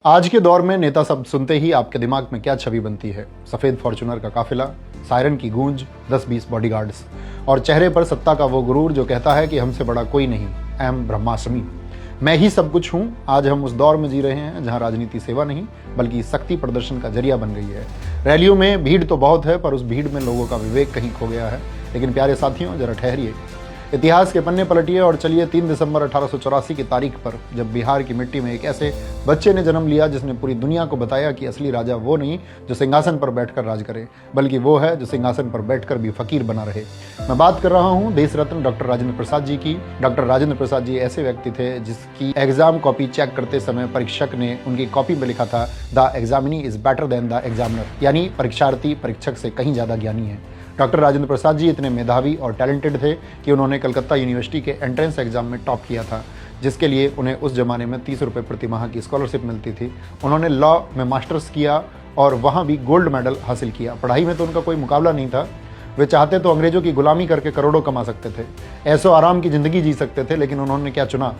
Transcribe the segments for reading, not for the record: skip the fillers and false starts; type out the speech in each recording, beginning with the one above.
आज के दौर में नेता शब्द सुनते ही आपके दिमाग में क्या छवि बनती है? सफेद फॉर्च्यूनर का काफिला, सायरन की गूंज, 10-20 बॉडीगार्ड्स और चेहरे पर सत्ता का वो गुरूर जो कहता है कि हमसे बड़ा कोई नहीं, एम ब्रह्मास्मि, मैं ही सब कुछ हूं। आज हम उस दौर में जी रहे हैं जहां राजनीति सेवा नहीं बल्कि शक्ति प्रदर्शन का जरिया बन गई है। रैलियों में भीड़ तो बहुत है, पर उस भीड़ में लोगों का विवेक कहीं खो गया है। लेकिन प्यारे साथियों, जरा ठहरिए, इतिहास के पन्ने पलटिए और चलिए 3 दिसंबर 1884 की तारीख पर, जब बिहार की मिट्टी में एक ऐसे बच्चे ने जन्म लिया जिसने पूरी दुनिया को बताया कि असली राजा वो नहीं जो सिंहासन पर बैठकर राज करे, बल्कि वो है जो सिंहासन पर बैठकर भी फकीर बना रहे। मैं बात कर रहा हूँ देश रत्न डॉक्टर राजेंद्र प्रसाद जी की। डॉक्टर राजेंद्र प्रसाद जी ऐसे व्यक्ति थे जिसकी एग्जाम कॉपी चेक करते समय परीक्षक ने उनकी कॉपी में लिखा था, the examinee is better than the examiner, यानी परीक्षार्थी परीक्षक से कहीं ज्यादा ज्ञानी है। डॉक्टर राजेंद्र प्रसाद जी इतने मेधावी और टैलेंटेड थे कि उन्होंने कलकत्ता यूनिवर्सिटी के एंट्रेंस एग्जाम में टॉप किया था, जिसके लिए उन्हें उस जमाने में 30 रुपये प्रति माह की स्कॉलरशिप मिलती थी। उन्होंने लॉ में मास्टर्स किया और वहाँ भी गोल्ड मेडल हासिल किया। पढ़ाई में तो उनका कोई मुकाबला नहीं था। वे चाहते तो अंग्रेजों की गुलामी करके करोड़ों कमा सकते थे, ऐसो आराम की जिंदगी जी सकते थे, लेकिन उन्होंने क्या चुना?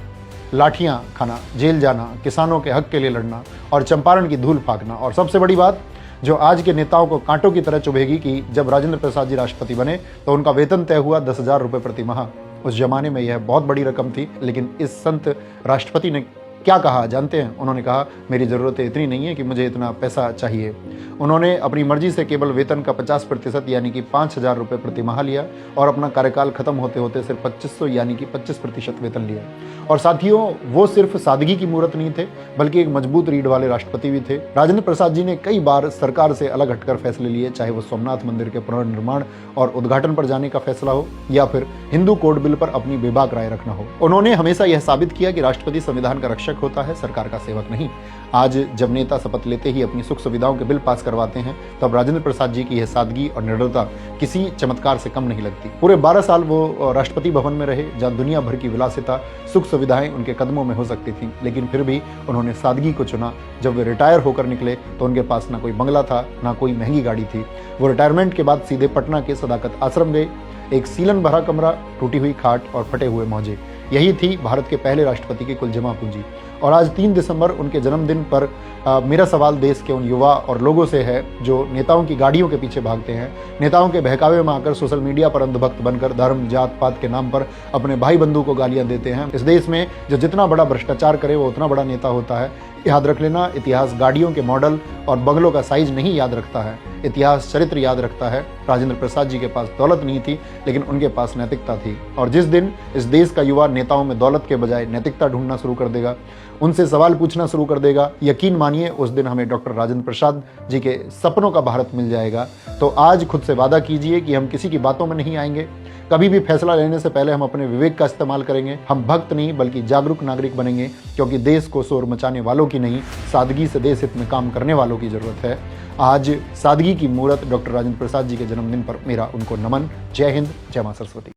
लाठियाँ खाना, जेल जाना, किसानों के हक के लिए लड़ना और चंपारण की धूल फाँकना। और सबसे बड़ी बात जो आज के नेताओं को कांटों की तरह चुभेगी कि जब राजेंद्र प्रसाद जी राष्ट्रपति बने तो उनका वेतन तय हुआ 10,000 रुपये प्रति माह। उस जमाने में यह बहुत बड़ी रकम थी, लेकिन इस संत राष्ट्रपति ने क्या कहा जानते हैं? उन्होंने कहा, मेरी ज़रूरतें इतनी नहीं है कि मुझे इतना पैसा चाहिए। उन्होंने अपनी मर्जी से केवल वेतन का 50% यानी कि 5,000 रुपये प्रति माह लिया और अपना कार्यकाल खत्म होते होते सिर्फ 2500 यानी कि 25% वेतन लिया। और साथियों, वो सिर्फ सादगी की मूर्त नहीं थे बल्कि एक मजबूत रीढ़ वाले राष्ट्रपति भी थे। राजेंद्र प्रसाद जी ने कई बार सरकार से अलग हटकर फैसले लिए, चाहे वो सोमनाथ मंदिर के पुनर्निर्माण और उद्घाटन पर जाने का फैसला हो या फिर हिंदू कोड बिल पर अपनी बेबाक राय रखना हो। उन्होंने हमेशा यह साबित किया कि राष्ट्रपति संविधान का रक्षक होता है, सरकार का सेवक नहीं। आज जब नेता शपथ लेते ही अपनी सुख सुविधाओं के बिल पास करवाते हैं, तब राजेंद्र प्रसाद जी की यह सादगी और निडरता किसी चमत्कार से कम नहीं लगती। पूरे 12 साल वो राष्ट्रपति भवन में रहे, जहां दुनिया भर की विलासिता, सुख सुविधाएं उनके कदमों में हो सकती थी, लेकिन फिर भी उन्होंने सादगी को चुना। जब वे रिटायर होकर निकले तो उनके पास ना कोई बंगला था, ना कोई महंगी गाड़ी थी। वो रिटायरमेंट के बाद सीधे पटना के सदाकत आश्रम गए। एक सीलन भरा कमरा, टूटी हुई खाट और फटे हुए मौजे, यही थी भारत के पहले राष्ट्रपति की कुल जमा पूंजी। और आज 3 दिसंबर उनके जन्मदिन पर मेरा सवाल देश के उन युवा और लोगों से है जो नेताओं की गाड़ियों के पीछे भागते हैं, नेताओं के बहकावे में आकर सोशल मीडिया पर अंधभक्त बनकर धर्म जात पात के नाम पर अपने भाई बंधु को गालियां देते हैं। इस देश में जो जितना बड़ा भ्रष्टाचार करे वो उतना बड़ा नेता होता है। याद रख लेना, इतिहास गाड़ियों के मॉडल और बंगलों का साइज नहीं याद रखता है, इतिहास चरित्र याद रखता है। राजेंद्र प्रसाद जी के पास दौलत नहीं थी, लेकिन उनके पास नैतिकता थी। और जिस दिन इस देश का युवा नेताओं में दौलत के बजाय नैतिकता ढूंढना शुरू कर देगा, उनसे सवाल पूछना शुरू कर देगा, यकीन मानिए उस दिन हमें डॉक्टर राजेंद्र प्रसाद जी के सपनों का भारत मिल जाएगा। तो आज खुद से वादा कीजिए कि हम किसी की बातों में नहीं आएंगे। कभी भी फैसला लेने से पहले हम अपने विवेक का इस्तेमाल करेंगे। हम भक्त नहीं बल्कि जागरूक नागरिक बनेंगे, क्योंकि देश को शोर मचाने वालों की नहीं, सादगी से देश हित में काम करने वालों की जरूरत है। आज सादगी की मूर्त डॉक्टर राजेंद्र प्रसाद जी के जन्मदिन पर मेरा उनको नमन। जय हिंद, जय मां सरस्वती।